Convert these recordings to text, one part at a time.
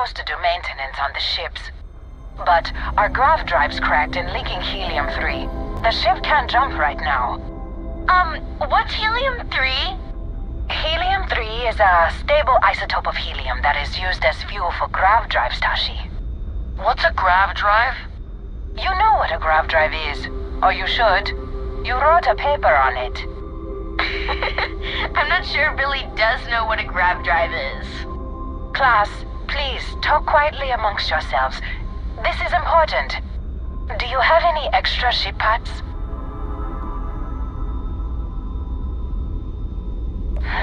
supposed to do maintenance on the ships. But our grav drive's cracked and leaking helium-3. The ship can't jump right now. What's helium-3? Helium-3 is a stable isotope of helium that is used as fuel for grav drives, Tashi. What's a grav drive? You know what a grav drive is, or you should. You wrote a paper on it. I'm not sure Billy does know what a grav drive is. Class, please, talk quietly amongst yourselves. This is important. Do you have any extra ship parts?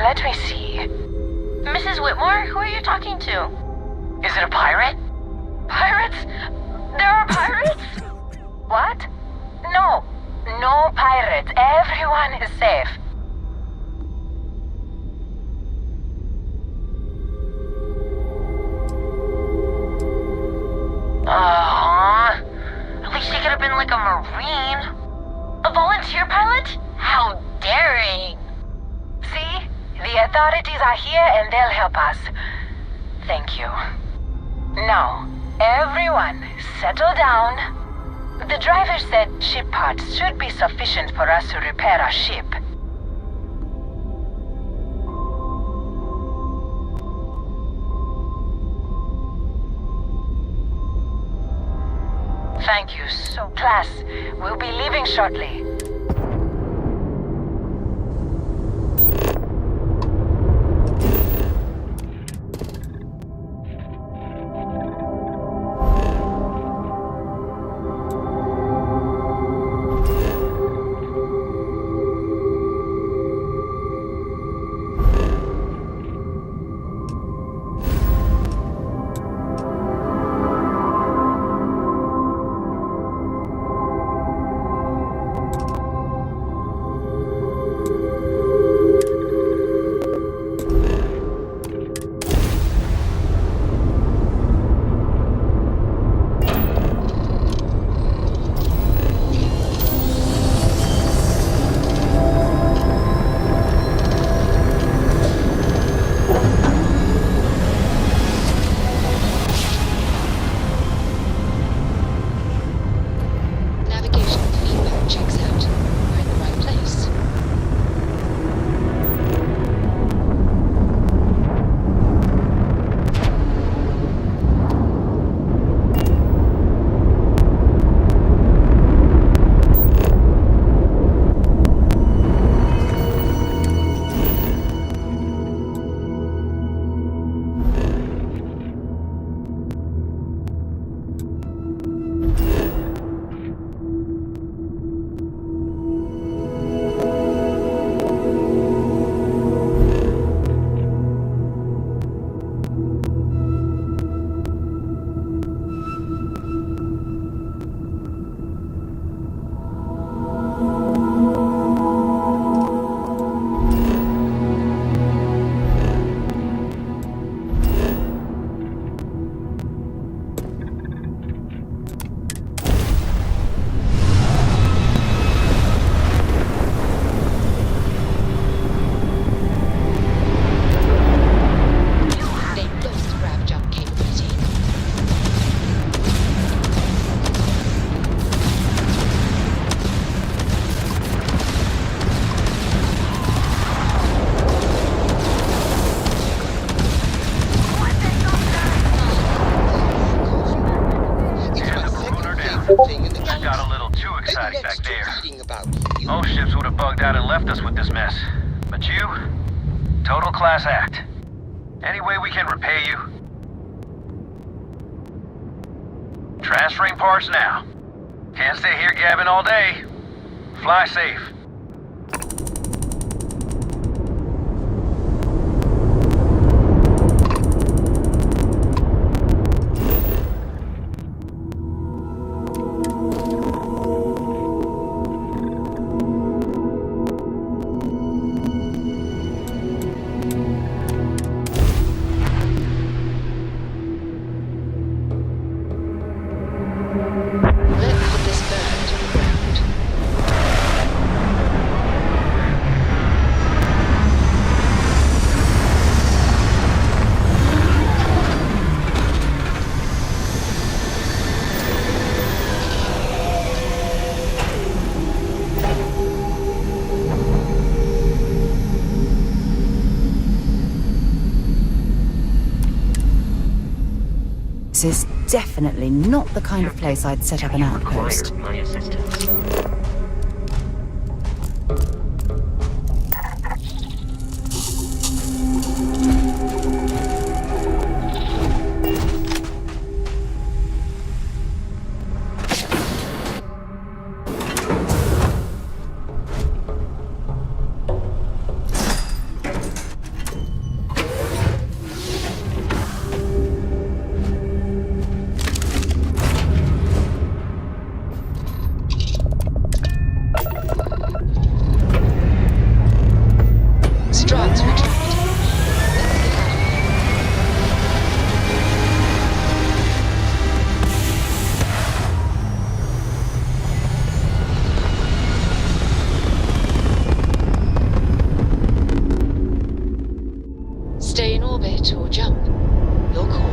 Let me see. Mrs. Whitmore, who are you talking to? Is it a pirate? Pirates? There are pirates? What? No. No pirates. Everyone is safe. At least he could have been like a Marine. A volunteer pilot? How daring. See? The authorities are here and they'll help us. Thank you. Now, everyone, settle down. The driver said ship parts should be sufficient for us to repair our ship. Thank you so much. Class, we'll be leaving shortly. Got a little too excited back there. Most ships would have bugged out and left us with this mess. But you? Total class act. Any way we can repay you? Transferring parts now. Can't stay here gabbing all day. Fly safe. Let's put this bird to the ground. This is definitely not the kind of place I'd set up an outpost. My assistance. Stay in orbit or jump. Your call.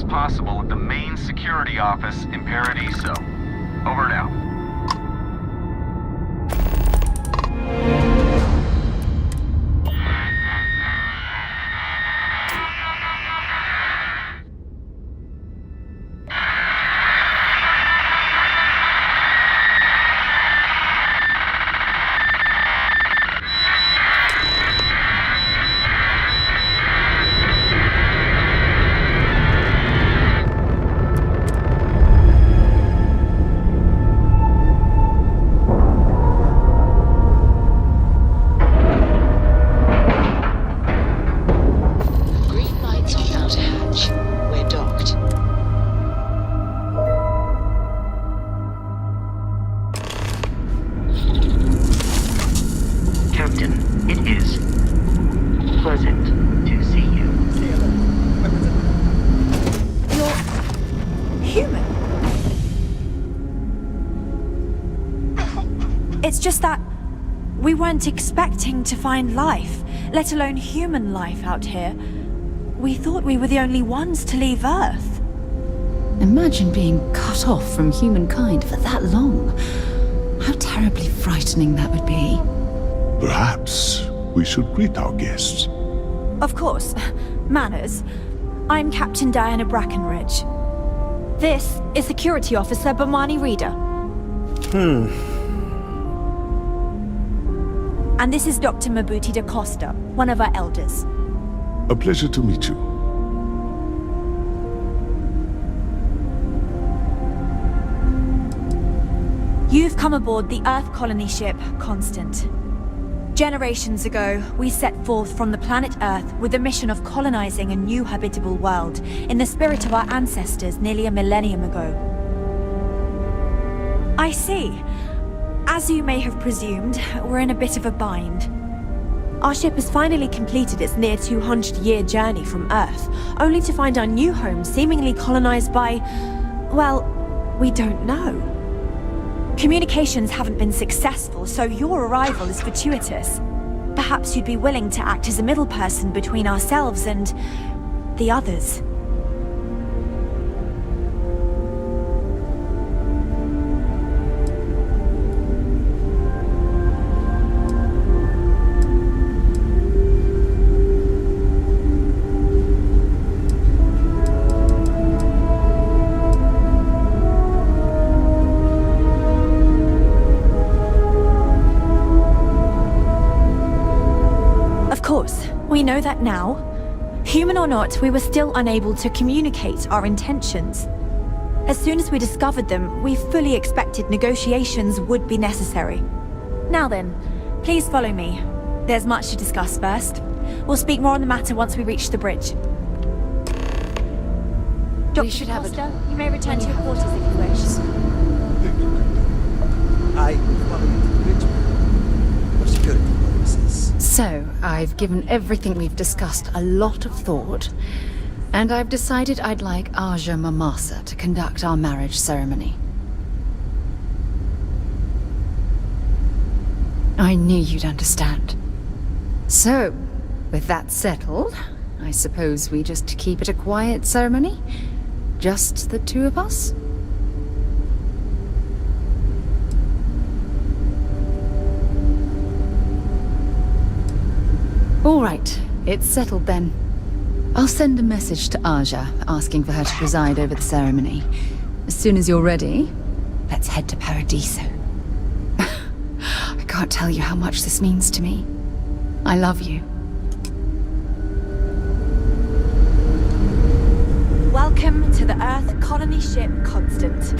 Possible at the main security office in Paradiso. Over and out. It's just that we weren't expecting to find life, let alone human life out here. We thought we were the only ones to leave Earth. Imagine being cut off from humankind for that long. How terribly frightening that would be. Perhaps we should greet our guests. Of course. Manners. I'm Captain Diana Brackenridge. This is Security Officer Bomani Reader. And this is Dr. Mabuti da Costa, one of our elders. A pleasure to meet you. You've come aboard the Earth colony ship, Constant. Generations ago, we set forth from the planet Earth with the mission of colonizing a new habitable world in the spirit of our ancestors nearly a millennium ago. I see. As you may have presumed, we're in a bit of a bind. Our ship has finally completed its near 200-year journey from Earth, only to find our new home seemingly colonized by, well, we don't know. Communications haven't been successful, so your arrival is fortuitous. Perhaps you'd be willing to act as a middle person between ourselves and the others. We know that now. Human or not, we were still unable to communicate our intentions. As soon as we discovered them, we fully expected negotiations would be necessary. Now then, please follow me. There's much to discuss first. We'll speak more on the matter once we reach the bridge. Dr. We should have Foster, you may return to your quarters if you wish. I follow you to the bridge for security purposes. So, I've given everything we've discussed a lot of thought, and I've decided I'd like Aja Mamasa to conduct our marriage ceremony. I knew you'd understand. So, with that settled, I suppose we just keep it a quiet ceremony? Just the two of us? All right, it's settled then. I'll send a message to Aja, asking for her to preside over the ceremony. As soon as you're ready, let's head to Paradiso. I can't tell you how much this means to me. I love you. Welcome to the Earth colony ship Constant.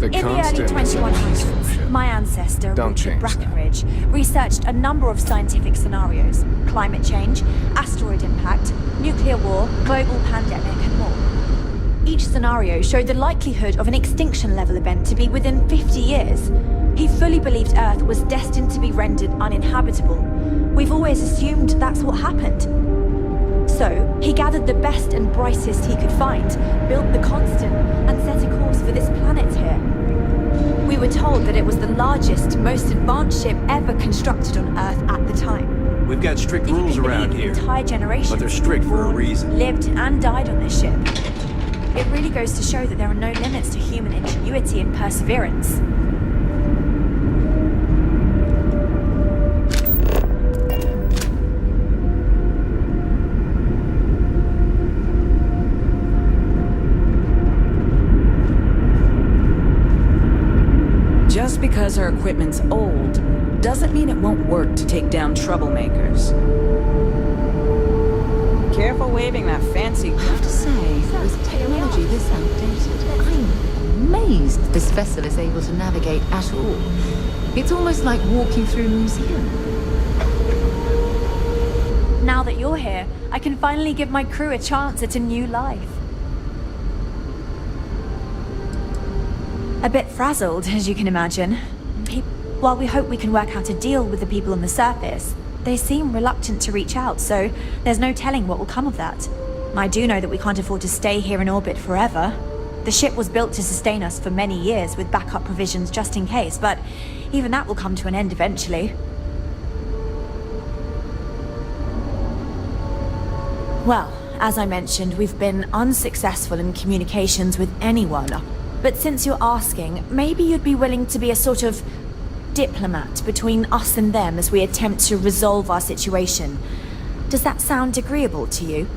In the early 2100s, my ancestor, Richard Brackenridge, researched a number of scientific scenarios: climate change, asteroid impact, nuclear war, global pandemic, and more. Each scenario showed the likelihood of an extinction-level event to be within 50 years. He fully believed Earth was destined to be rendered uninhabitable. We've always assumed that's what happened. So, he gathered the best and brightest he could find, built the Constant, and set a course for this planet here. We were told that it was the largest, most advanced ship ever constructed on Earth at the time. We've got strict rules around here, entire generation but they're strict for a reason. Lived and died on this ship. It really goes to show that there are no limits to human ingenuity and perseverance. Just because our equipment's old, doesn't mean it won't work to take down troublemakers. Careful waving that fancy... I have to say, with technology this outdated, I'm amazed this vessel is able to navigate at all. It's almost like walking through a museum. Now that you're here, I can finally give my crew a chance at a new life. A bit frazzled, as you can imagine. While we hope we can work out a deal with the people on the surface, they seem reluctant to reach out, so there's no telling what will come of that. I do know that we can't afford to stay here in orbit forever. The ship was built to sustain us for many years with backup provisions just in case, but even that will come to an end eventually. Well, as I mentioned, we've been unsuccessful in communications with anyone. But since you're asking, maybe you'd be willing to be a sort of diplomat between us and them as we attempt to resolve our situation. Does that sound agreeable to you?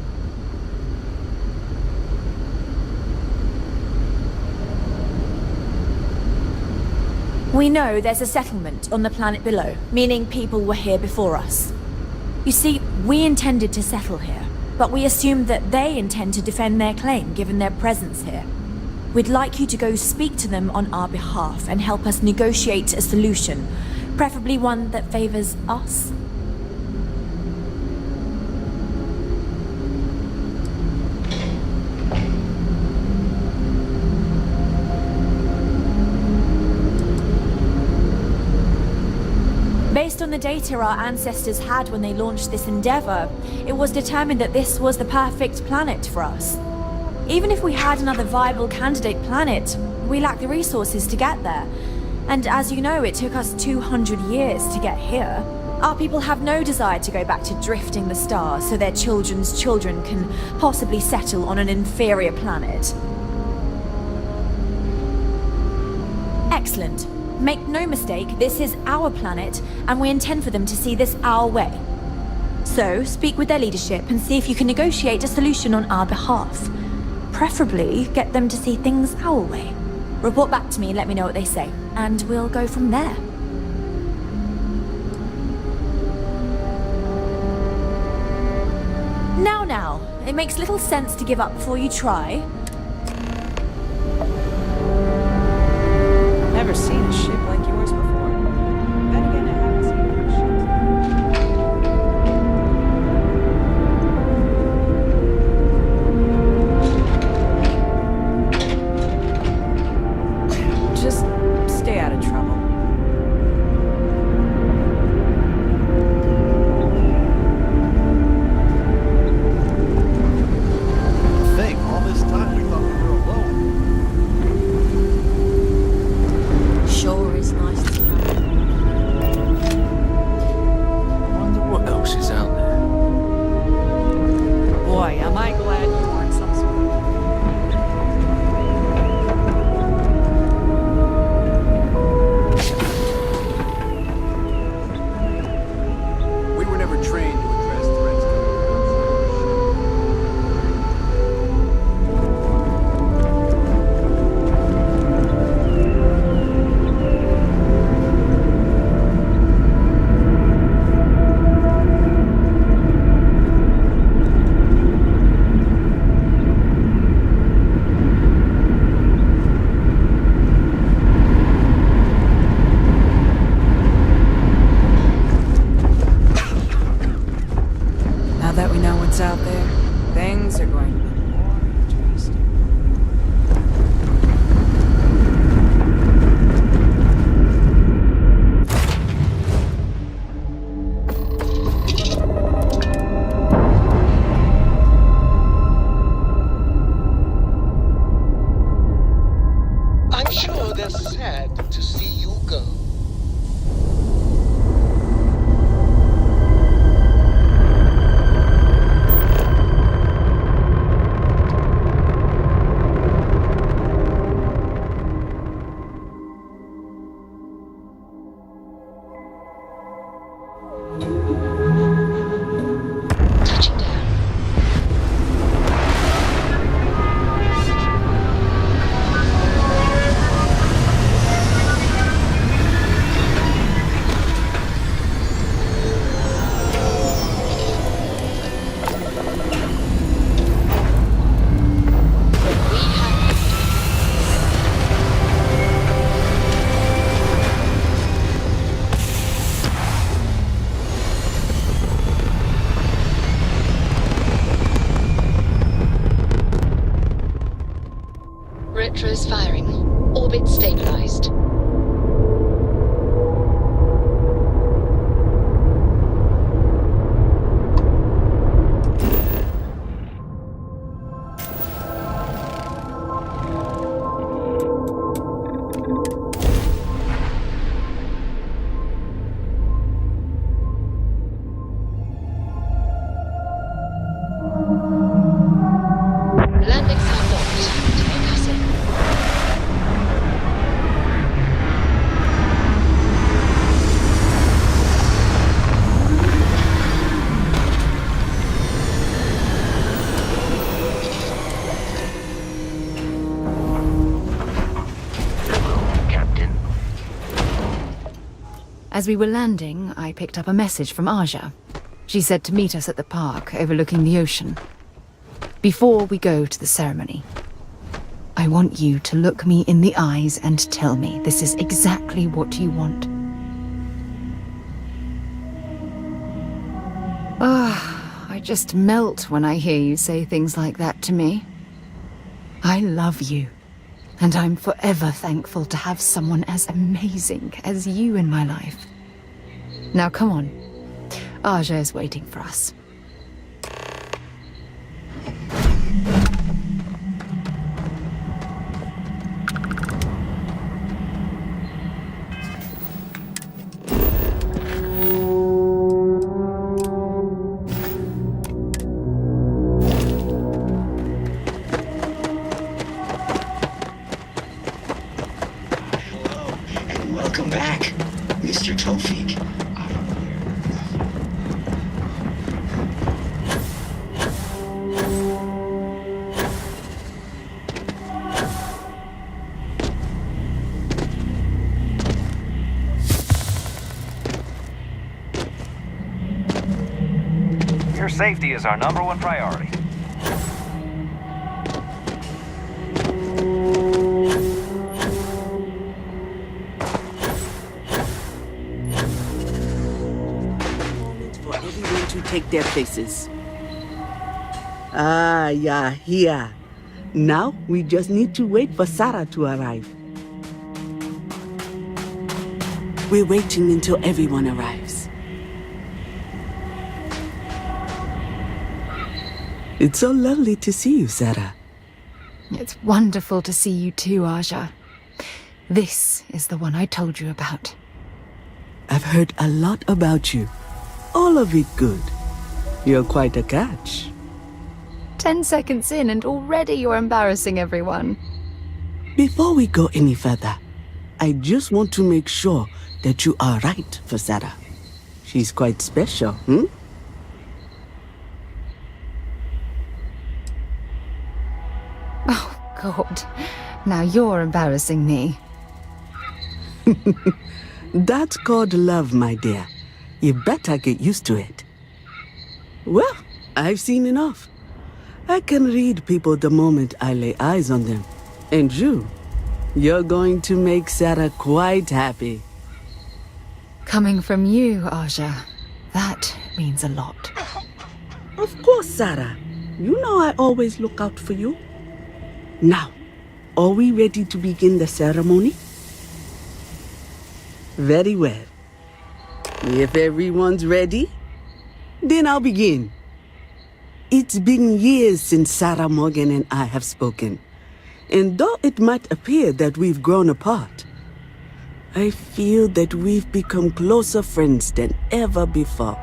We know there's a settlement on the planet below, meaning people were here before us. You see, we intended to settle here, but we assumed that they intend to defend their claim given their presence here. We'd like you to go speak to them on our behalf and help us negotiate a solution, preferably one that favors us. Based on the data our ancestors had when they launched this endeavor, it was determined that this was the perfect planet for us. Even if we had another viable candidate planet, we lack the resources to get there. And as you know, it took us 200 years to get here. Our people have no desire to go back to drifting the stars so their children's children can possibly settle on an inferior planet. Excellent. Make no mistake, this is our planet, and we intend for them to see this our way. So, speak with their leadership and see if you can negotiate a solution on our behalf. Preferably, get them to see things our way. Report back to me and let me know what they say, and we'll go from there. Now, it makes little sense to give up before you try. Never seen a ship like yours before. Then again, I haven't seen many ships. Just stay out of trouble. All this time we thought we were alone. Sure is nice to know. I wonder what else is out there. Boy, am I glad you weren't some sort of... We were never trained to address threats coming Now that we know what's out there, things are going to be more interesting. I'm sure they're sad to see you go. Touching down. We have Retros firing. Orbit stabilized. Landing sound locked. Passing. As we were landing, I picked up a message from Aja. She said to meet us at the park overlooking the ocean. Before we go to the ceremony, I want you to look me in the eyes and tell me this is exactly what you want. I just melt when I hear you say things like that to me. I love you, and I'm forever thankful to have someone as amazing as you in my life. Now come on. Aja is waiting for us. Welcome back, Mr. Tofik. Your safety is our #1 priority. For everyone to take their places. Ah, yeah, here. Now we just need to wait for Sarah to arrive. We're waiting until everyone arrives. It's so lovely to see you, Sarah. It's wonderful to see you too, Aja. This is the one I told you about. I've heard a lot about you. All of it good. You're quite a catch. 10 seconds in and already you're embarrassing everyone. Before we go any further, I just want to make sure that you are right for Sarah. She's quite special, hmm? Oh, God. Now you're embarrassing me. That's called love, my dear. You better get used to it. Well, I've seen enough. I can read people the moment I lay eyes on them. And you're going to make Sarah quite happy. Coming from you, Aja, that means a lot. Of course, Sarah. You know I always look out for you. Now, are we ready to begin the ceremony? Very well. If everyone's ready, then I'll begin. It's been years since Sarah Morgan and I have spoken. And though it might appear that we've grown apart, I feel that we've become closer friends than ever before.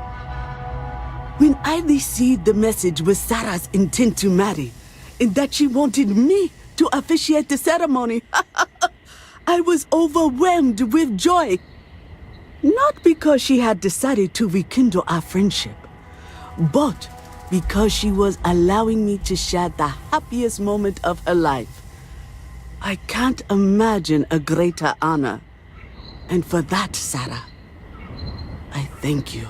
When I received the message with Sarah's intent to marry, and that she wanted me to officiate the ceremony, I was overwhelmed with joy. Not because she had decided to rekindle our friendship, but because she was allowing me to share the happiest moment of her life. I can't imagine a greater honor. And for that, Sarah, I thank you.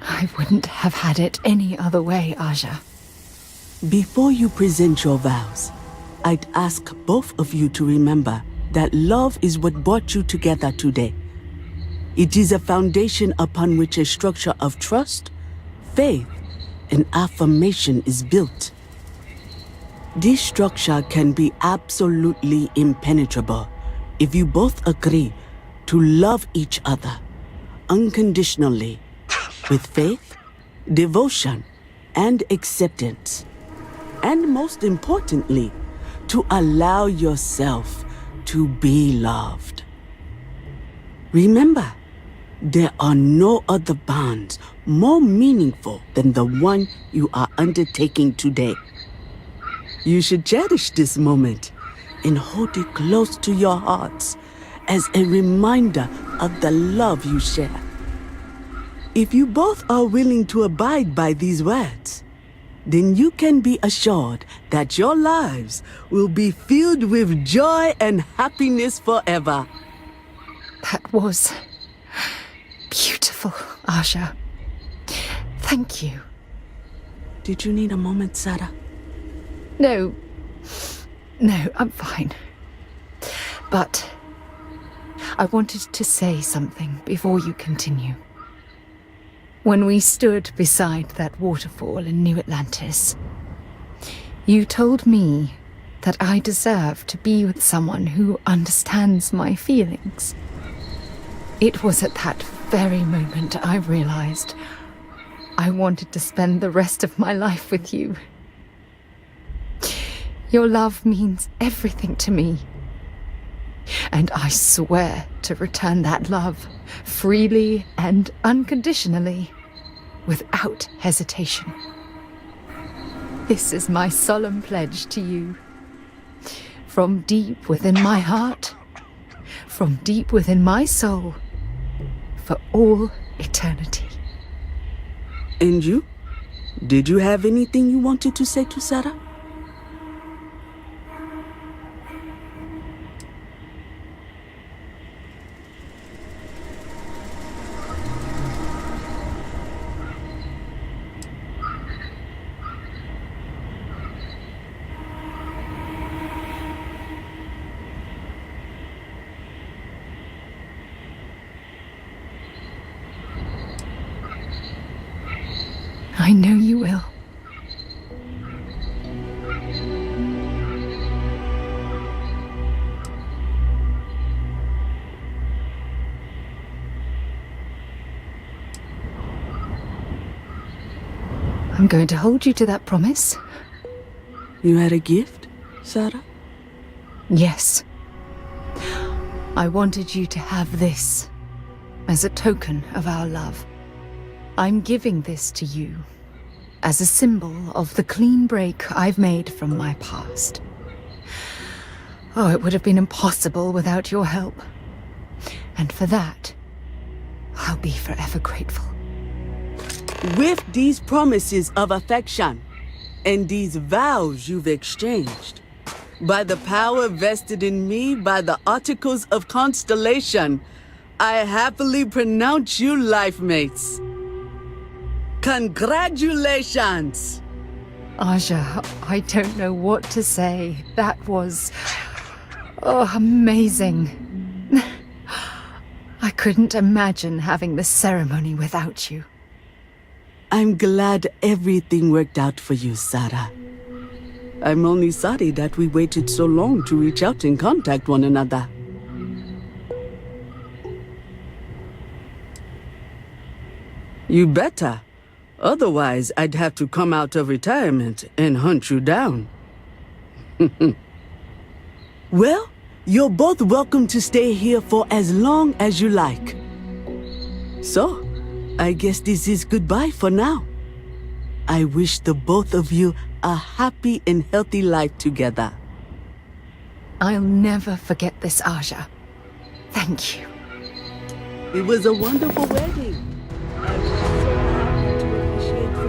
I wouldn't have had it any other way, Aja. Before you present your vows, I'd ask both of you to remember that love is what brought you together today. It is a foundation upon which a structure of trust, faith, and affirmation is built. This structure can be absolutely impenetrable if you both agree to love each other unconditionally with faith, devotion, and acceptance. And most importantly, to allow yourself to be loved. Remember, there are no other bonds more meaningful than the one you are undertaking today. You should cherish this moment and hold it close to your hearts as a reminder of the love you share. If you both are willing to abide by these words, then you can be assured that your lives will be filled with joy and happiness forever. That was beautiful, Aja. Thank you. Did you need a moment, Sarah? No, I'm fine. But I wanted to say something before you continue. When we stood beside that waterfall in New Atlantis, you told me that I deserve to be with someone who understands my feelings. It was at that very moment I realized I wanted to spend the rest of my life with you. Your love means everything to me. And I swear to return that love freely and unconditionally, without hesitation. This is my solemn pledge to you. From deep within my heart, from deep within my soul, for all eternity. And you? Did you have anything you wanted to say to Sarah? I know you will. I'm going to hold you to that promise. You had a gift, Sarah? Yes. I wanted you to have this as a token of our love. I'm giving this to you as a symbol of the clean break I've made from my past. Oh, it would have been impossible without your help. And for that, I'll be forever grateful. With these promises of affection and these vows you've exchanged, by the power vested in me by the Articles of Constellation, I happily pronounce you life mates. Congratulations! Aja, I don't know what to say. That was... amazing. I couldn't imagine having the ceremony without you. I'm glad everything worked out for you, Sarah. I'm only sorry that we waited so long to reach out and contact one another. You better. Otherwise, I'd have to come out of retirement and hunt you down. Well, you're both welcome to stay here for as long as you like. So, I guess this is goodbye for now. I wish the both of you a happy and healthy life together. I'll never forget this, Aja. Thank you. It was a wonderful wedding. I was so happy to officiate for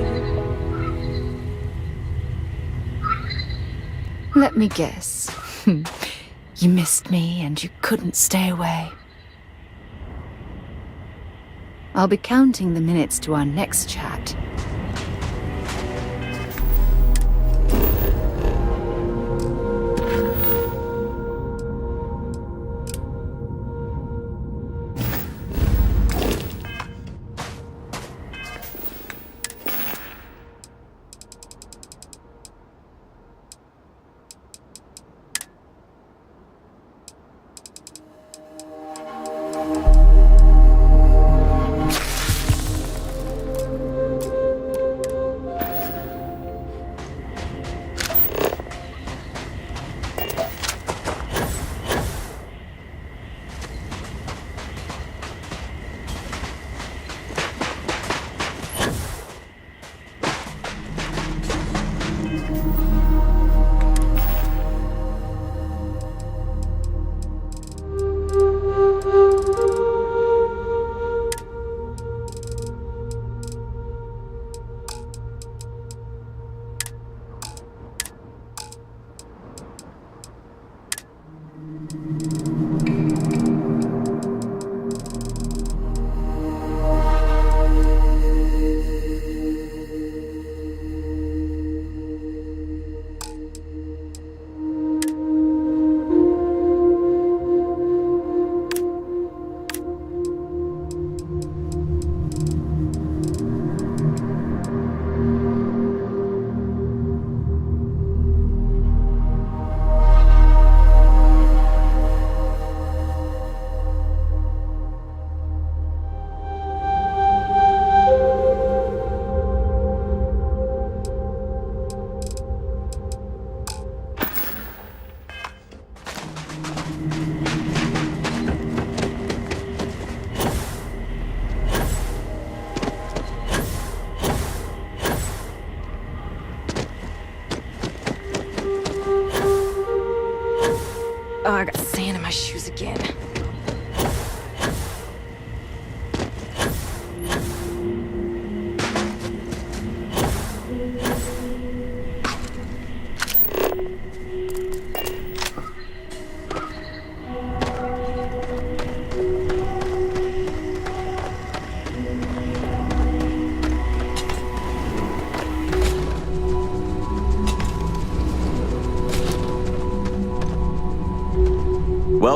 you. Let me guess. You missed me and you couldn't stay away. I'll be counting the minutes to our next chat.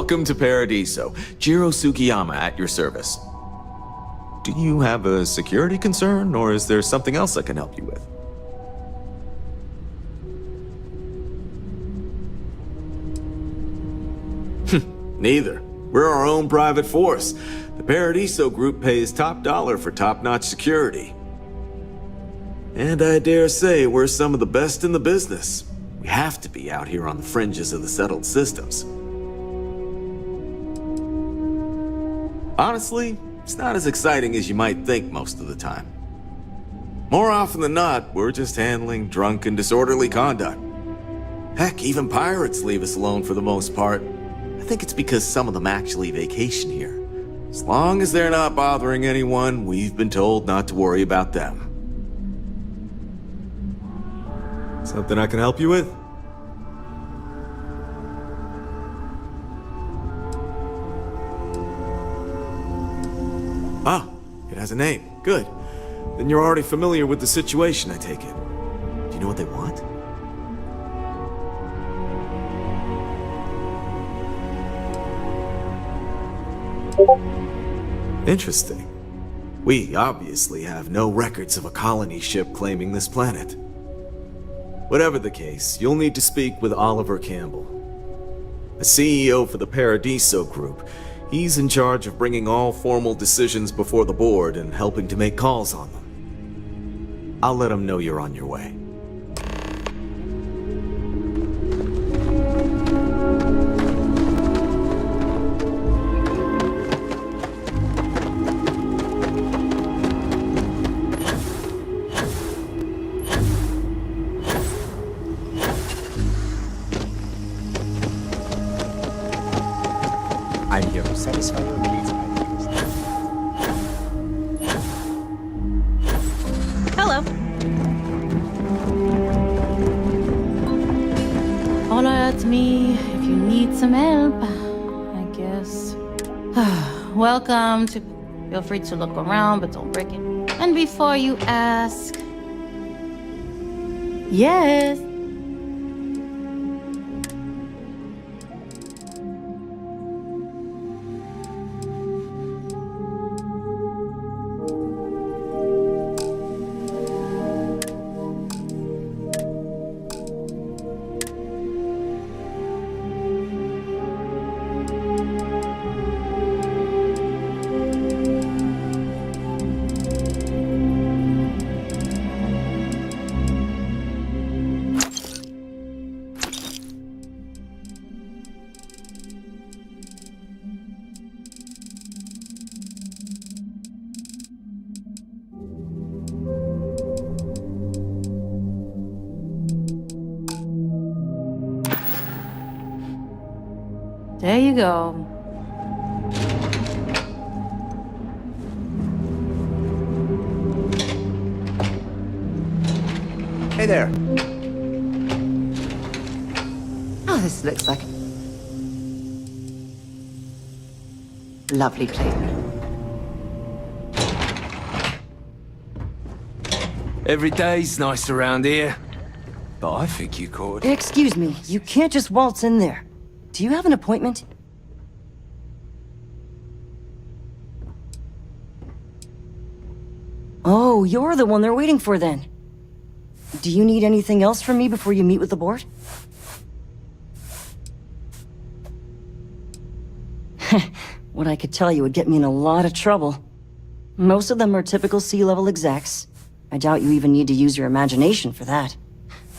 Welcome to Paradiso. Jiro Sugiyama at your service. Do you have a security concern, or is there something else I can help you with? Neither. We're our own private force. The Paradiso group pays top dollar for top-notch security. And I dare say we're some of the best in the business. We have to be out here on the fringes of the settled systems. Honestly, it's not as exciting as you might think most of the time. More often than not, we're just handling drunk and disorderly conduct. Heck, even pirates leave us alone for the most part. I think it's because some of them actually vacation here. As long as they're not bothering anyone, we've been told not to worry about them. Something I can help you with? Ah, it has a name. Good. Then you're already familiar with the situation, I take it. Do you know what they want? Interesting. We obviously have no records of a colony ship claiming this planet. Whatever the case, you'll need to speak with Oliver Campbell, the CEO for the Paradiso Group. He's in charge of bringing all formal decisions before the board and helping to make calls on them. I'll let him know you're on your way. I'm here to satisfy your needs. Hello. Holler at me if you need some help, I guess. Welcome to... Feel free to look around, but don't break it. And before you ask... Yes. There you go. Hey there. Oh, this looks like... Lovely place. Every day's nice around here. But I think you caught... Excuse me, you can't just waltz in there. Do you have an appointment? Oh, you're the one they're waiting for then. Do you need anything else from me before you meet with the board? What I could tell you would get me in a lot of trouble. Most of them are typical C-level execs. I doubt you even need to use your imagination for that.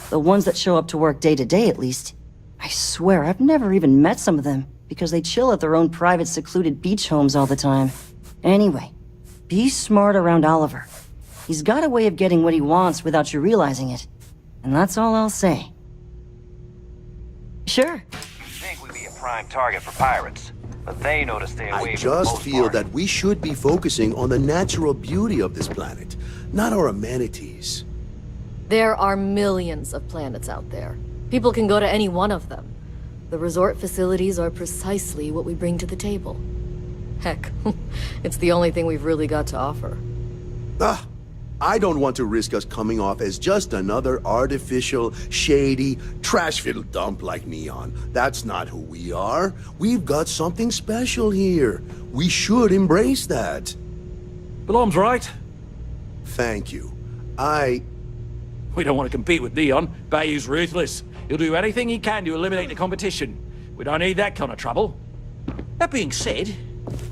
The ones that show up to work day to day, at least. I swear, I've never even met some of them, because they chill at their own private secluded beach homes all the time. Anyway, be smart around Oliver. He's got a way of getting what he wants without you realizing it. And that's all I'll say. Sure. You think we'd be a prime target for pirates, but they know to stay away I from the just most feel part. that we should be focusing on the natural beauty of this planet, not our amenities. There are millions of planets out there. People can go to any one of them. The resort facilities are precisely what we bring to the table. Heck, it's the only thing we've really got to offer. Ah, I don't want to risk us coming off as just another artificial, shady, trash-filled dump like Neon. That's not who we are. We've got something special here. We should embrace that. Belom's right. Thank you. We don't want to compete with Neon. Bayou's ruthless. He'll do anything he can to eliminate the competition. We don't need that kind of trouble. That being said,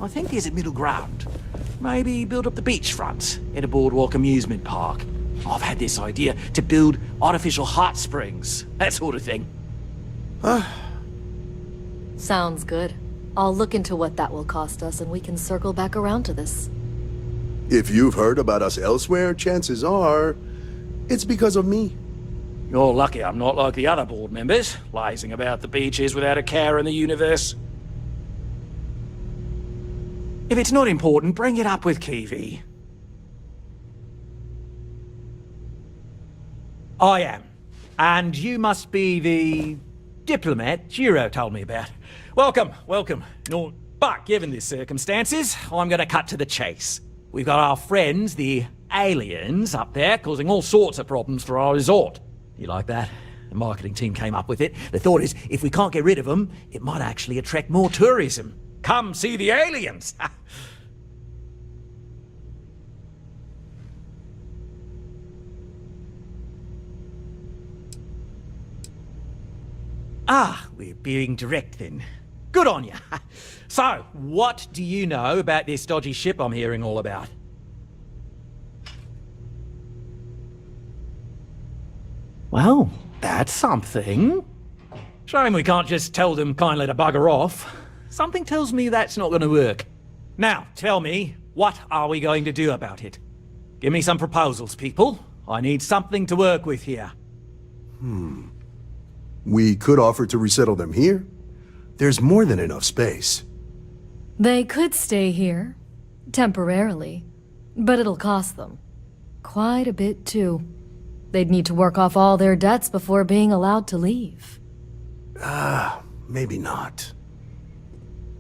I think there's a middle ground. Maybe build up the beachfront at a boardwalk amusement park. I've had this idea to build artificial hot springs, that sort of thing. Sounds good. I'll look into what that will cost us and we can circle back around to this. If you've heard about us elsewhere, chances are it's because of me. You're lucky I'm not like the other board members, lazing about the beaches without a care in the universe. If it's not important, bring it up with Kiwi. I am. And you must be the diplomat Jiro told me about. Welcome, welcome. No, but given the circumstances, I'm gonna cut to the chase. We've got our friends, the aliens, up there, causing all sorts of problems for our resort. You like that? The marketing team came up with it. The thought is, if we can't get rid of them, it might actually attract more tourism. Come see the aliens! We're being direct then. Good on you. So, what do you know about this dodgy ship I'm hearing all about? Well, that's something. Shame we can't just tell them kindly to bugger off. Something tells me that's not going to work. Now, tell me, what are we going to do about it? Give me some proposals, people. I need something to work with here. We could offer to resettle them here. There's more than enough space. They could stay here, temporarily, but it'll cost them. Quite a bit, too. They'd need to work off all their debts before being allowed to leave. Maybe not.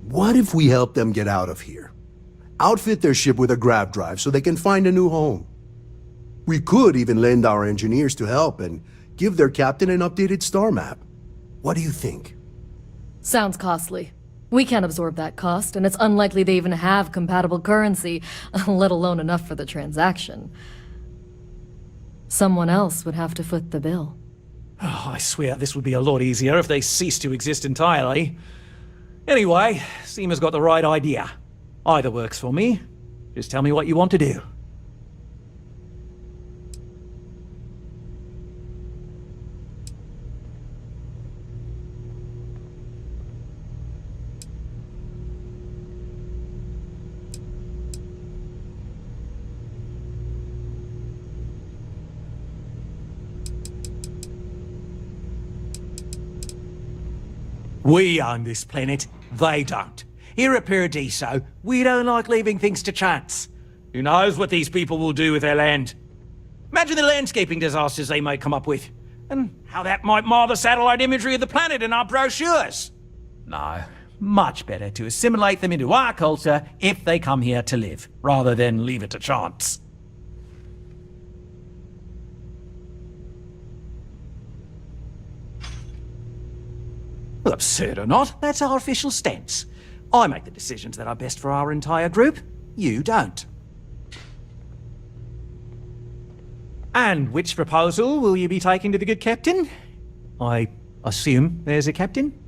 What if we help them get out of here? Outfit their ship with a grav drive so they can find a new home. We could even lend our engineers to help and give their captain an updated star map. What do you think? Sounds costly. We can't absorb that cost, and it's unlikely they even have compatible currency, let alone enough for the transaction. Someone else would have to foot the bill. Oh, I swear this would be a lot easier if they ceased to exist entirely. Anyway, Seema's got the right idea. Either works for me. Just tell me what you want to do. We own this planet, they don't. Here at Paradiso, we don't like leaving things to chance. Who knows what these people will do with their land? Imagine the landscaping disasters they might come up with, and how that might mar the satellite imagery of the planet in our brochures. No, much better to assimilate them into our culture if they come here to live, rather than leave it to chance. Absurd or not, that's our official stance. I make the decisions that are best for our entire group. You don't. And which proposal will you be taking to the good captain? I assume there's a captain?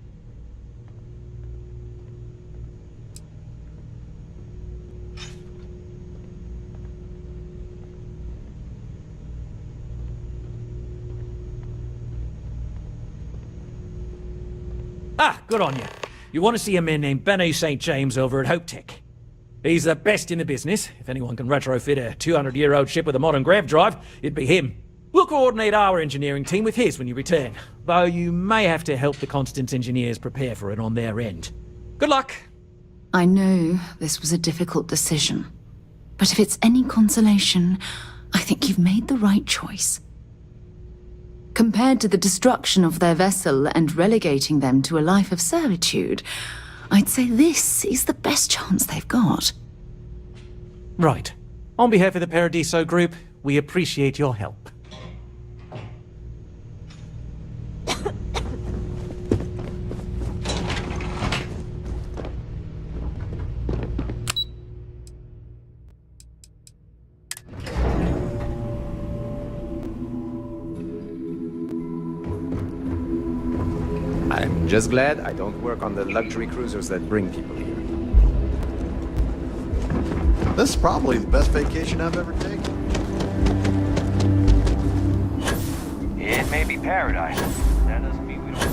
Good on you. You want to see a man named Benny St. James over at Hope Tech. He's the best in the business. If anyone can retrofit a 200-year-old ship with a modern grav drive, it'd be him. We'll coordinate our engineering team with his when you return, though you may have to help the Constance engineers prepare for it on their end. Good luck. I know this was a difficult decision, but if it's any consolation, I think you've made the right choice. Compared to the destruction of their vessel and relegating them to a life of servitude, I'd say this is the best chance they've got. Right. On behalf of the Paradiso Group, We appreciate your help. I'm just glad I don't work on the luxury cruisers that bring people here. This is probably the best vacation I've ever taken. It may be paradise. That doesn't mean we don't.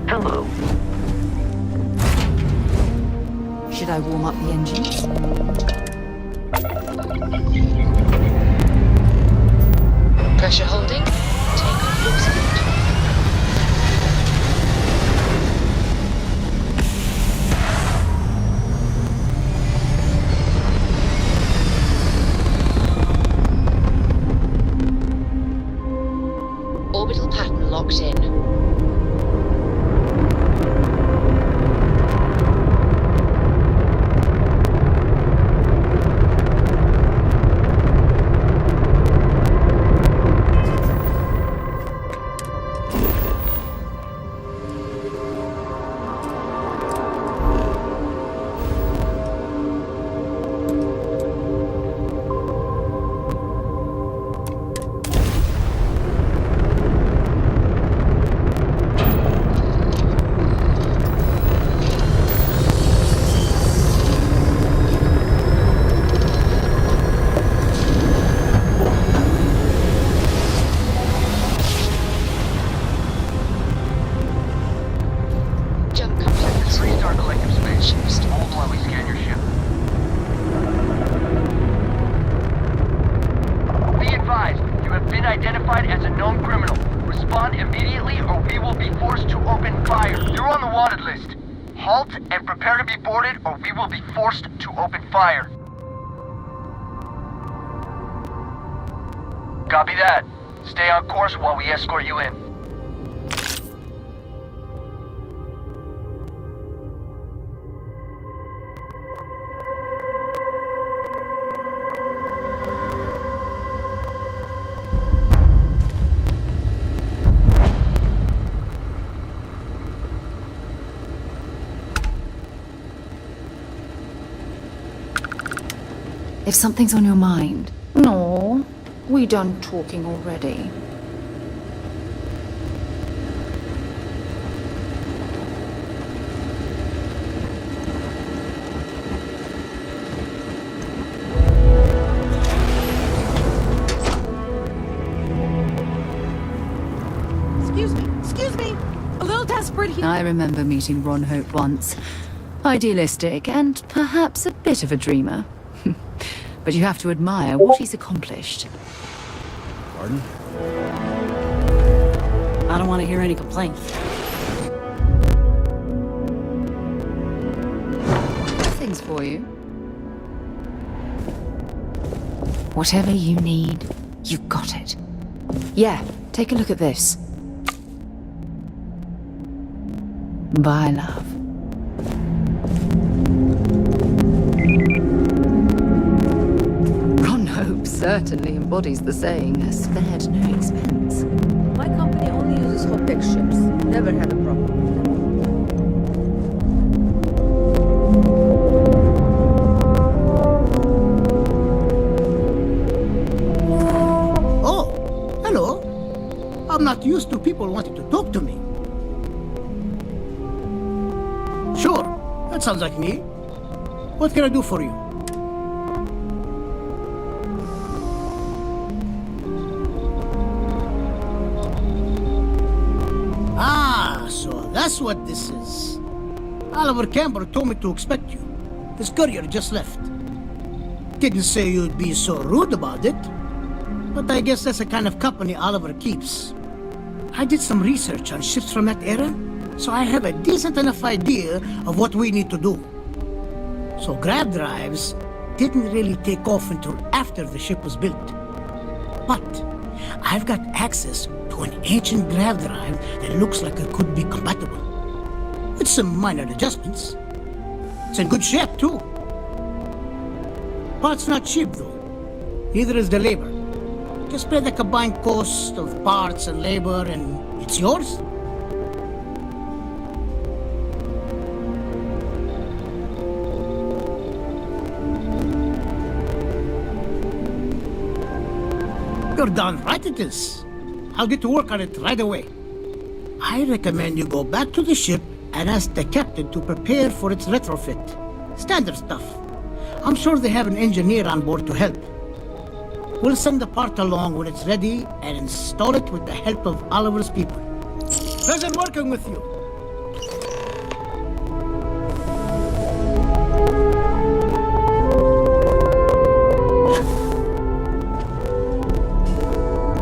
Hello. Should I warm up the engines? Pressure holding. Takeoff looks good. Orbital pattern locked in. Restart elective space. Hold while we scan your ship. Be advised, you have been identified as a known criminal. Respond immediately or we will be forced to open fire. You're on the wanted list. Halt and prepare to be boarded or we will be forced to open fire. Copy that. Stay on course while we escort you in. If something's on your mind. No, we done talking already. Excuse me. A little desperate here. I remember meeting Ron Hope once. Idealistic and perhaps a bit of a dreamer. But you have to admire what he's accomplished. Pardon? I don't want to hear any complaints. Things for you. Whatever you need, you got it. Yeah, take a look at this. Bye, love. Certainly embodies the saying, spared no expense. My company only uses Hopec ships. Never had a problem. Oh, hello. I'm not used to people wanting to talk to me. Sure, that sounds like me. What can I do for you? That's what this is. Oliver Campbell told me to expect you. This courier just left. Didn't say you'd be so rude about it, but I guess that's the kind of company Oliver keeps. I did some research on ships from that era, so I have a decent enough idea of what we need to do. So grav drives didn't really take off until after the ship was built. But I've got access to an ancient grav drive that looks like it could be compatible. With some minor adjustments. It's in good shape, too. Parts not cheap, though. Neither is the labor. Just pay the combined cost of parts and labor, and it's yours. You're darn right it is. I'll get to work on it right away. I recommend you go back to the ship and ask the captain to prepare for its retrofit. Standard stuff. I'm sure they have an engineer on board to help. We'll send the part along when it's ready and install it with the help of Oliver's people. Pleasure working with you.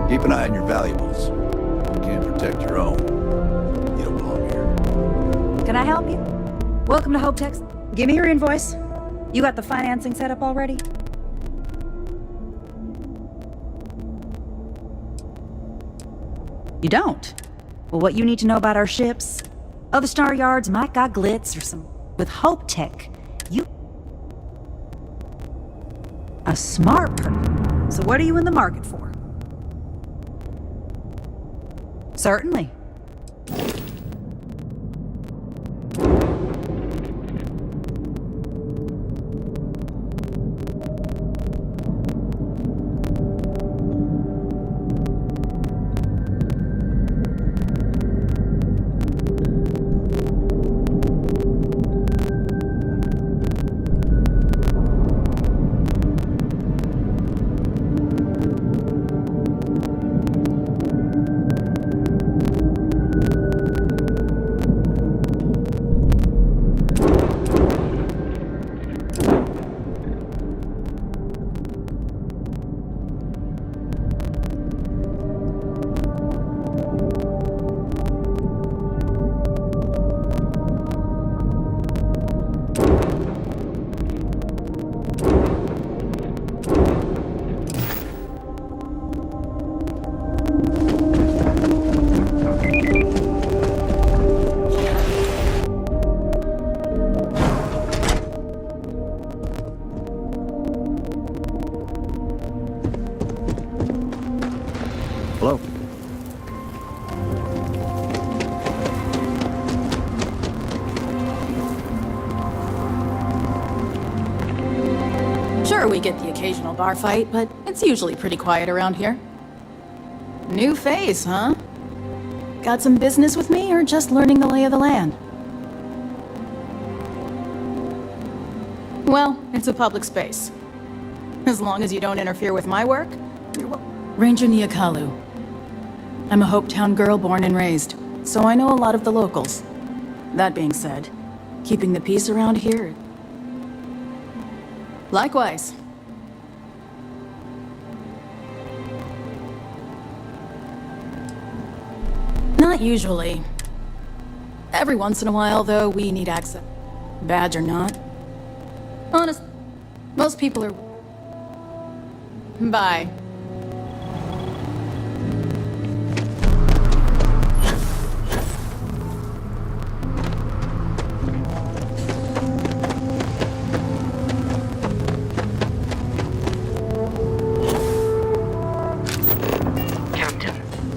Keep an eye on your valuables. You can't protect your own. You don't belong here. Can I help you? Welcome to Hope Techs. Give me your invoice. You got the financing set up already? You don't? Well, what you need to know about our ships, other star yards might got glitz or some... With Hope Tech, you... A smart person. So what are you in the market for? Certainly. Hello? Sure, we get the occasional bar fight, but it's usually pretty quiet around here. New face, huh? Got some business with me, or just learning the lay of the land? Well, it's a public space. As long as you don't interfere with my work, you're welcome. Ranger Niakalu. I'm a Hopetown girl born and raised, so I know a lot of the locals. That being said, keeping the peace around here... Likewise. Not usually. Every once in a while, though, we need access. Badge or not. Honest, most people are... Bye.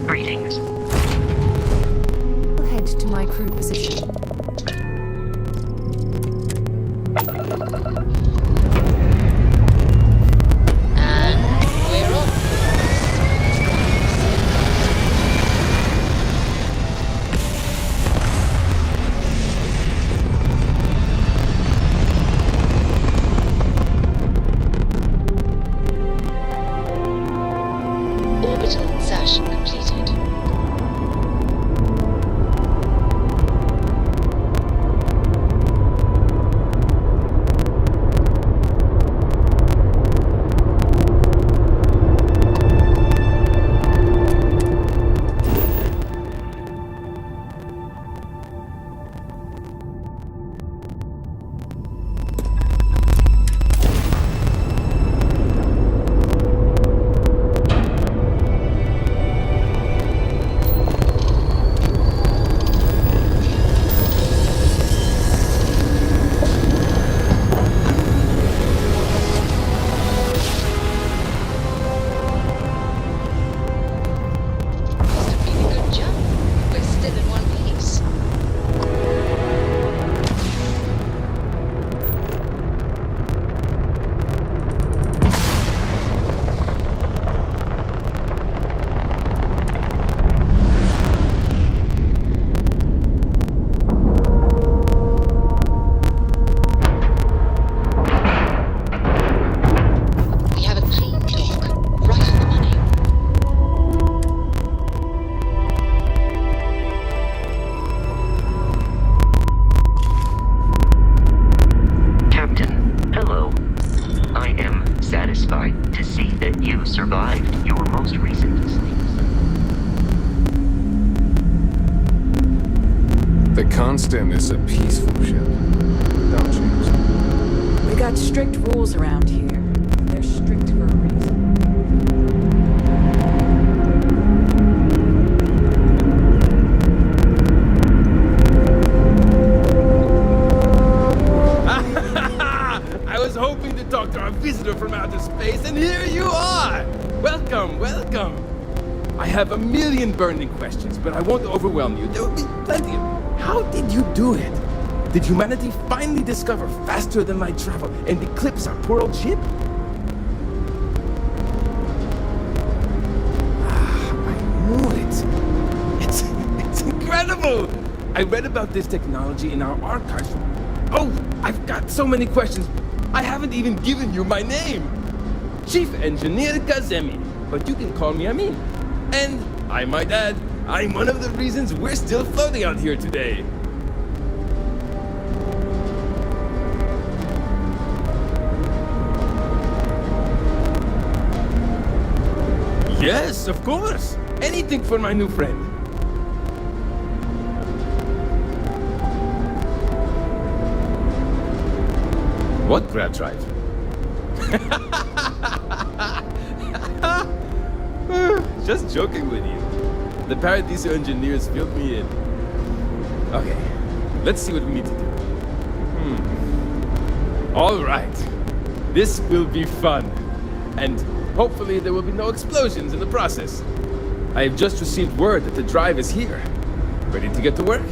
Greetings. We'll head to my crew position. Orbital insertion completed. The Constant is a peaceful ship. Don't change it. We got strict rules around here. They're strict for a reason. I was hoping to talk to our visitor from outer space, and here you are! Welcome, welcome! I have a million burning questions, but I won't overwhelm you. There will be plenty of them. How did you do it? Did humanity finally discover faster than light travel and eclipse our poor old ship? I knew it. It's incredible! I read about this technology in our archives. Oh, I've got so many questions. I haven't even given you my name. Chief Engineer Kazemi, but you can call me Amin. And, I might add, I'm one of the reasons we're still floating out here today. Yes, of course. Anything for my new friend. What grab drive? Just joking with you. The Paradiso engineers filled me in. Okay, let's see what we need to do. All right. This will be fun. And hopefully there will be no explosions in the process. I have just received word that the drive is here. Ready to get to work?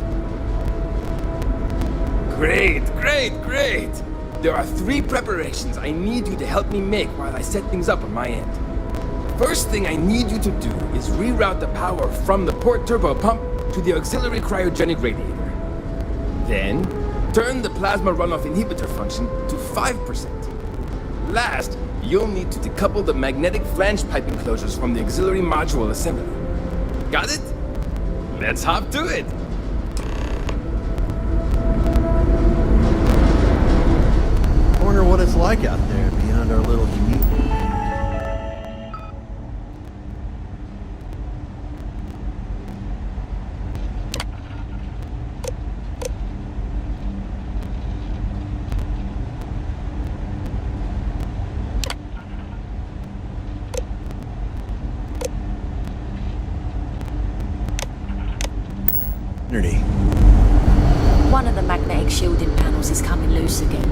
Great, great, great! There are 3 preparations I need you to help me make while I set things up on my end. First thing I need you to do is reroute the power from the port turbo pump to the auxiliary cryogenic radiator. Then, turn the plasma runoff inhibitor function to 5%. Last, you'll need to decouple the magnetic flange pipe enclosures from the auxiliary module assembly. Got it? Let's hop to it! I wonder what it's like out there beyond our little community. One of the magnetic shielding panels is coming loose again.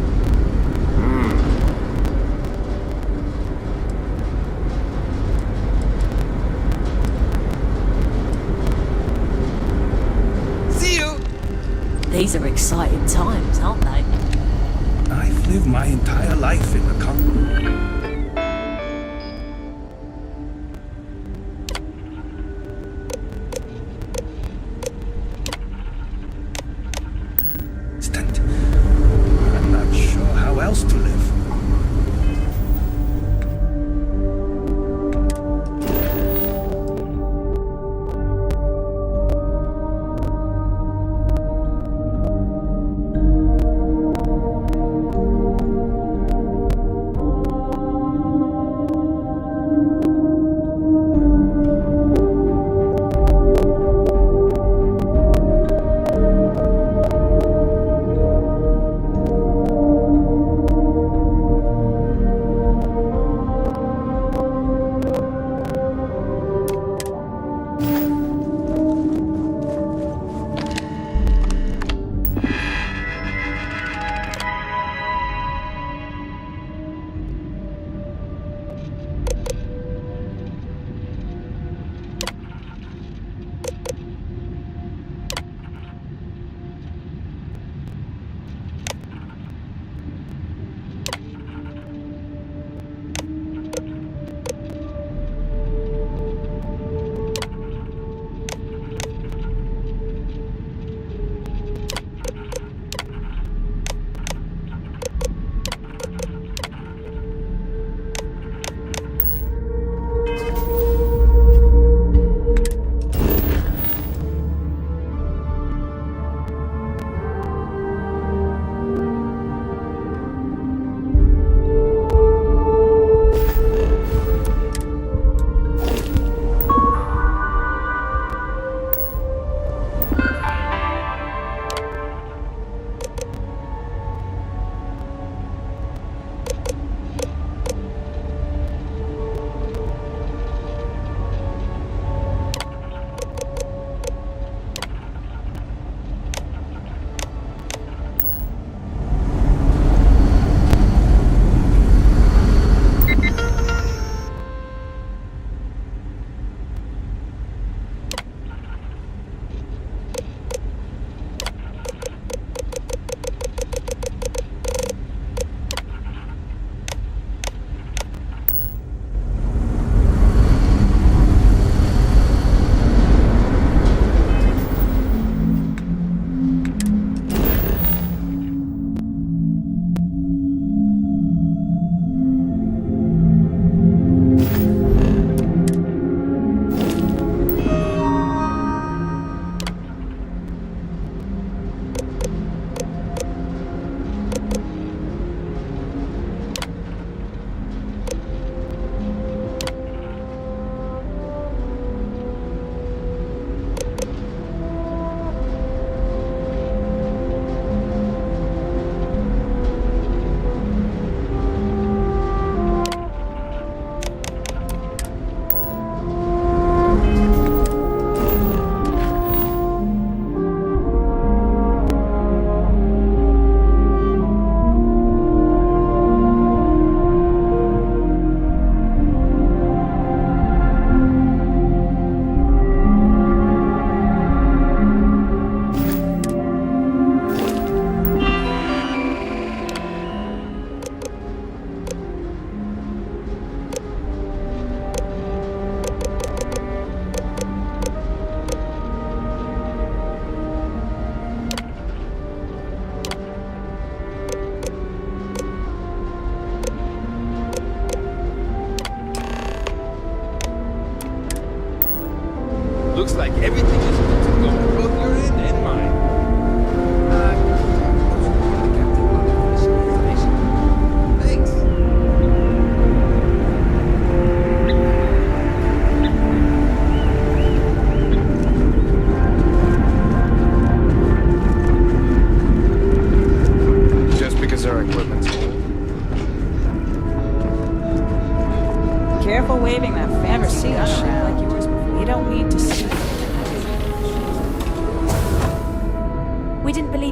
See you! These are exciting times, aren't they? I've lived my entire life in the concrete. I'm not sure how else to live.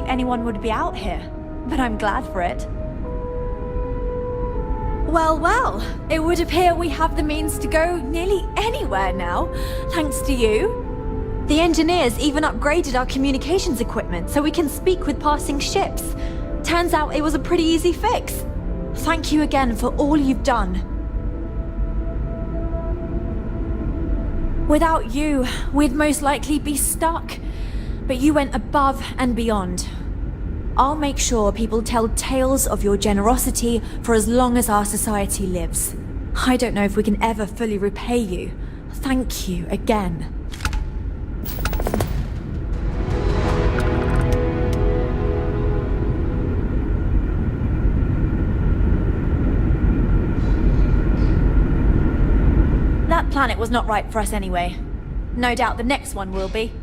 think anyone would be out here, but I'm glad for it. Well, well, it would appear we have the means to go nearly anywhere now, thanks to you. The engineers even upgraded our communications equipment so we can speak with passing ships. Turns out it was a pretty easy fix. Thank you again for all you've done. Without you, we'd most likely be stuck. But you went above and beyond. I'll make sure people tell tales of your generosity for as long as our society lives. I don't know if we can ever fully repay you. Thank you again. That planet was not right for us anyway. No doubt the next one will be.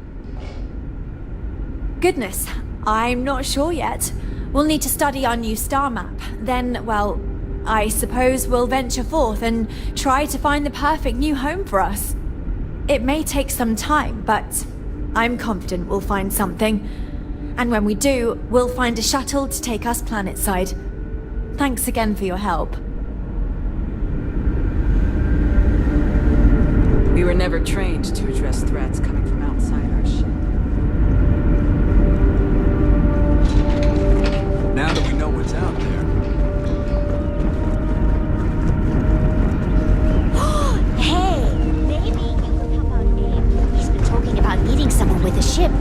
Goodness, I'm not sure yet. We'll need to study our new star map. Then, well, I suppose we'll venture forth and try to find the perfect new home for us. It may take some time, but I'm confident we'll find something. And when we do, we'll find a shuttle to take us planetside. Thanks again for your help. We were never trained to address threats coming from outside our ship. Now that we know what's out there. Hey, maybe you could help out Abe. He's been talking about needing someone with a ship.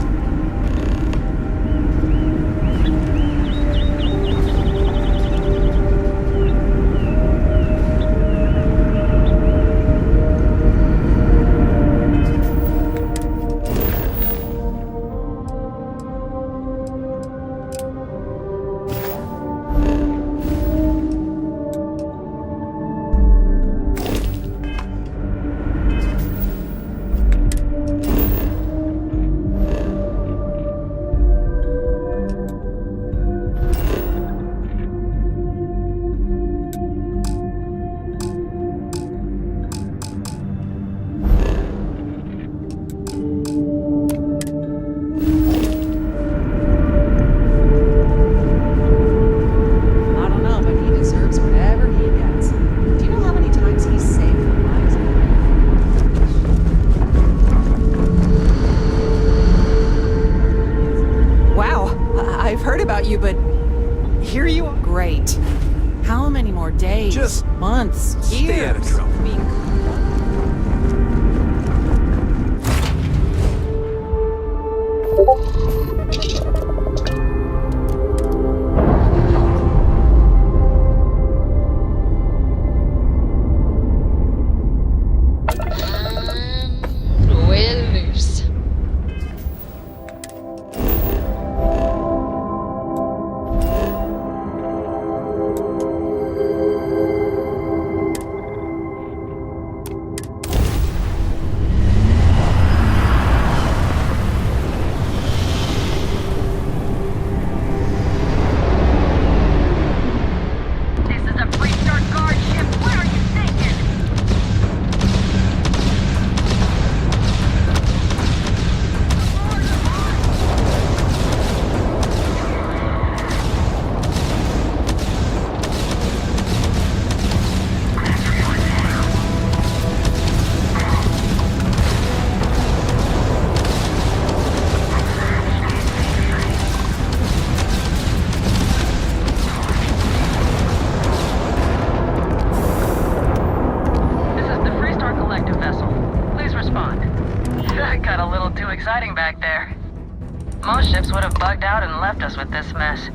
Most ships would have bugged out and left us with this mess.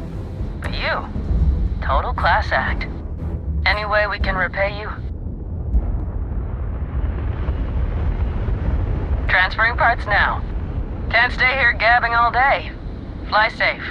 But you, total class act. Any way we can repay you? Transferring parts now. Can't stay here gabbing all day. Fly safe.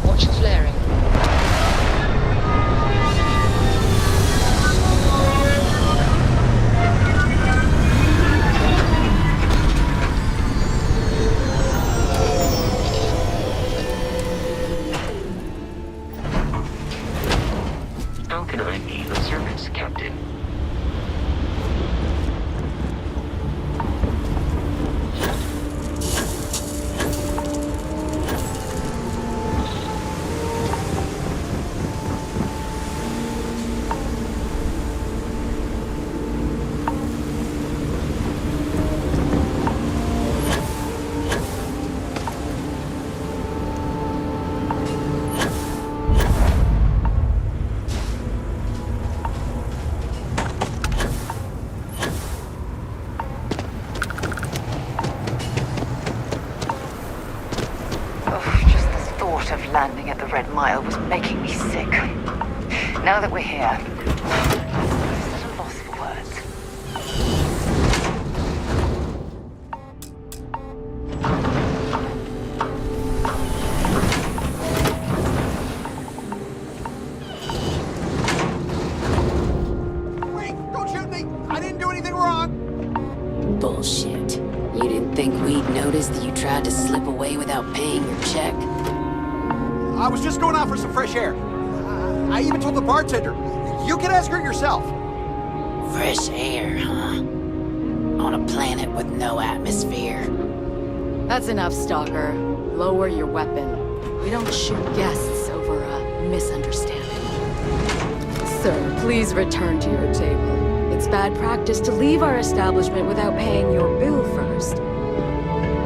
Watch your flaring. How can I be of service, Captain? Landing at the Red Mile was making me sick. Now that we're here, I'm at a loss for words. Wait! Don't shoot me! I didn't do anything wrong! Bullshit. You didn't think we'd notice that you tried to slip away without paying your check? I was just going out for some fresh air. I even told the bartender. You can ask her yourself. Fresh air, huh? On a planet with no atmosphere. That's enough, Stalker. Lower your weapon. We don't shoot guests over a misunderstanding. Sir, please return to your table. It's bad practice to leave our establishment without paying your bill first.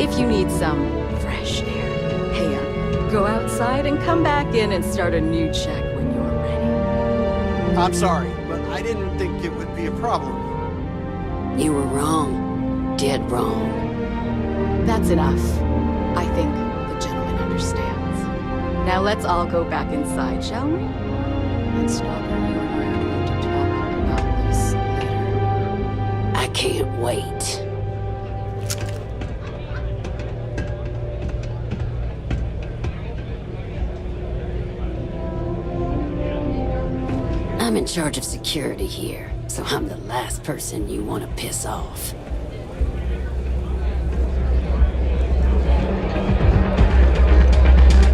If you need some fresh air, hey up. Go outside and come back in and start a new check when you're ready. I'm sorry, but I didn't think it would be a problem. You were wrong. Dead wrong. That's enough. I think the gentleman understands. Now let's all go back inside, shall we? And Stalker, you and I are going to talk about this later. I can't wait. I'm in charge of security here, so I'm the last person you want to piss off.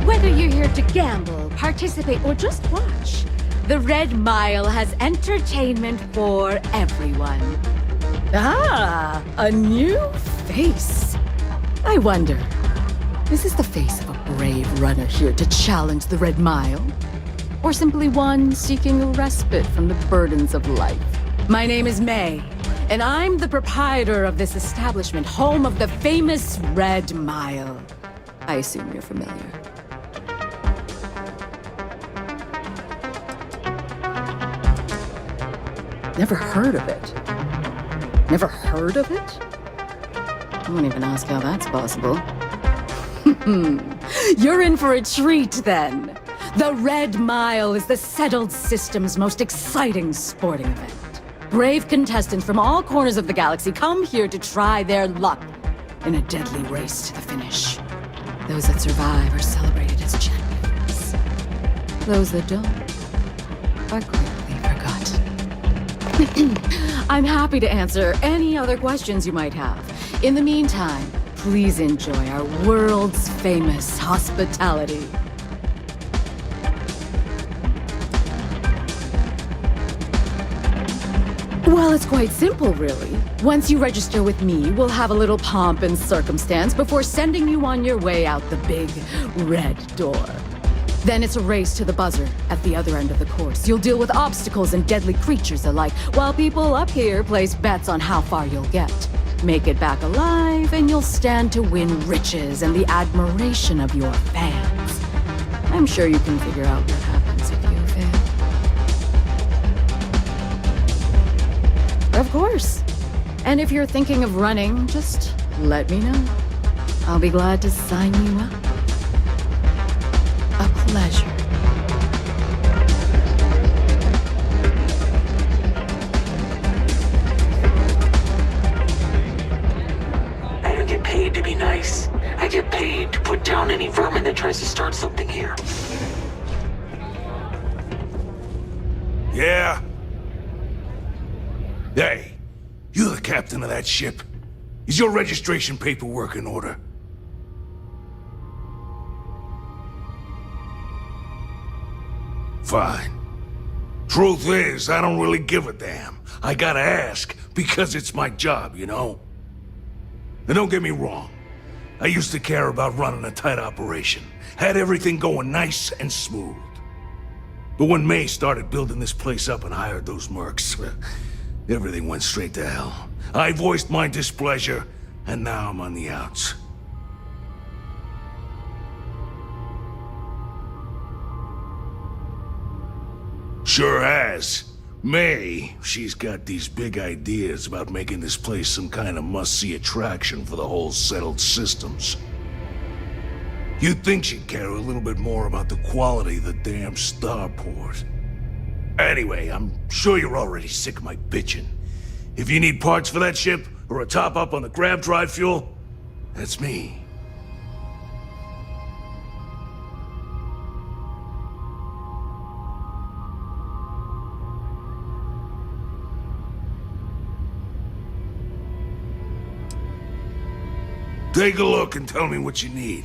Whether you're here to gamble, participate, or just watch, the Red Mile has entertainment for everyone. Ah, a new face. I wonder, is this the face of a brave runner here to challenge the Red Mile? Or simply one seeking a respite from the burdens of life? My name is May, and I'm the proprietor of this establishment, home of the famous Red Mile. I assume you're familiar. Never heard of it. Never heard of it? I won't even ask how that's possible. You're in for a treat, then. The Red Mile is the settled system's most exciting sporting event. Brave contestants from all corners of the galaxy come here to try their luck in a deadly race to the finish. Those that survive are celebrated as champions. Those that don't are quickly forgotten. I'm happy to answer any other questions you might have. In the meantime, please enjoy our world's famous hospitality. Well, it's quite simple, really. Once you register with me, we'll have a little pomp and circumstance before sending you on your way out the big red door. Then it's a race to the buzzer at the other end of the course. You'll deal with obstacles and deadly creatures alike, while people up here place bets on how far you'll get. Make it back alive, and you'll stand to win riches and the admiration of your fans. I'm sure you can figure out what happens if you fail. Of course. And if you're thinking of running, just let me know. I'll be glad to sign you up. A pleasure. I don't get paid to be nice. I get paid to put down any vermin that tries to start something here. Yeah? Hey, you're the captain of that ship. Is your registration paperwork in order? Fine. Truth is, I don't really give a damn. I gotta ask, because it's my job, you know? And don't get me wrong. I used to care about running a tight operation. Had everything going nice and smooth. But when May started building this place up and hired those mercs, everything went straight to hell. I voiced my displeasure, and now I'm on the outs. Sure has. May, she's got these big ideas about making this place some kind of must-see attraction for the whole settled systems. You'd think she'd care a little bit more about the quality of the damn starport. Anyway, I'm sure you're already sick of my bitching. If you need parts for that ship, or a top-up on the grav drive fuel, that's me. Take a look and tell me what you need.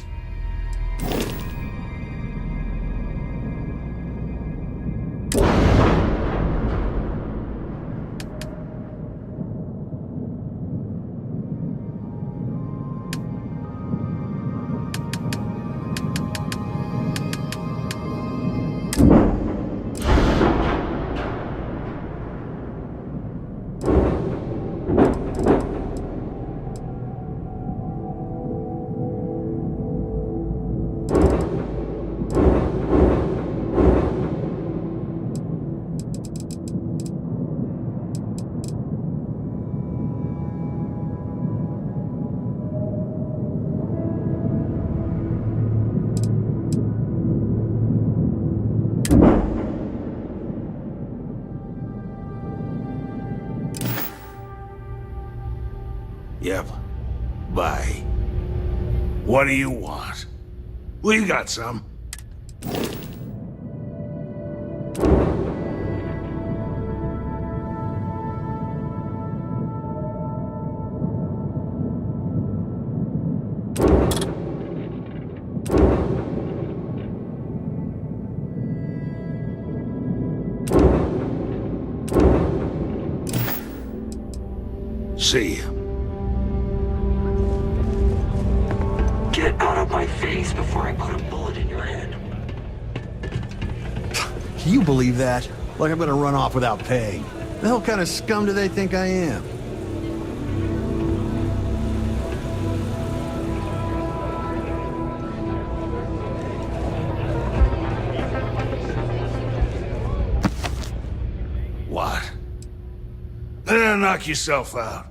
Yep. Bye. What do you want? We got some. See ya. Get out of my face before I put a bullet in your head. Can you believe that? Like I'm gonna run off without paying. The hell kind of scum do they think I am? What? Knock yourself out.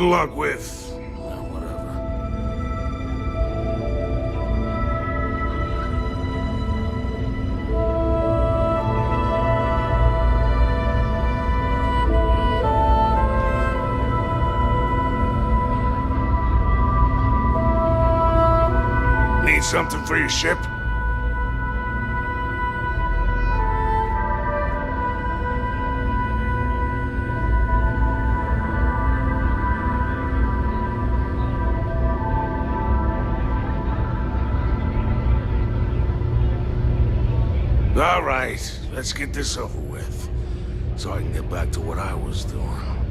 luck with... whatever. Need something for your ship? All right, let's get this over with, so I can get back to what I was doing.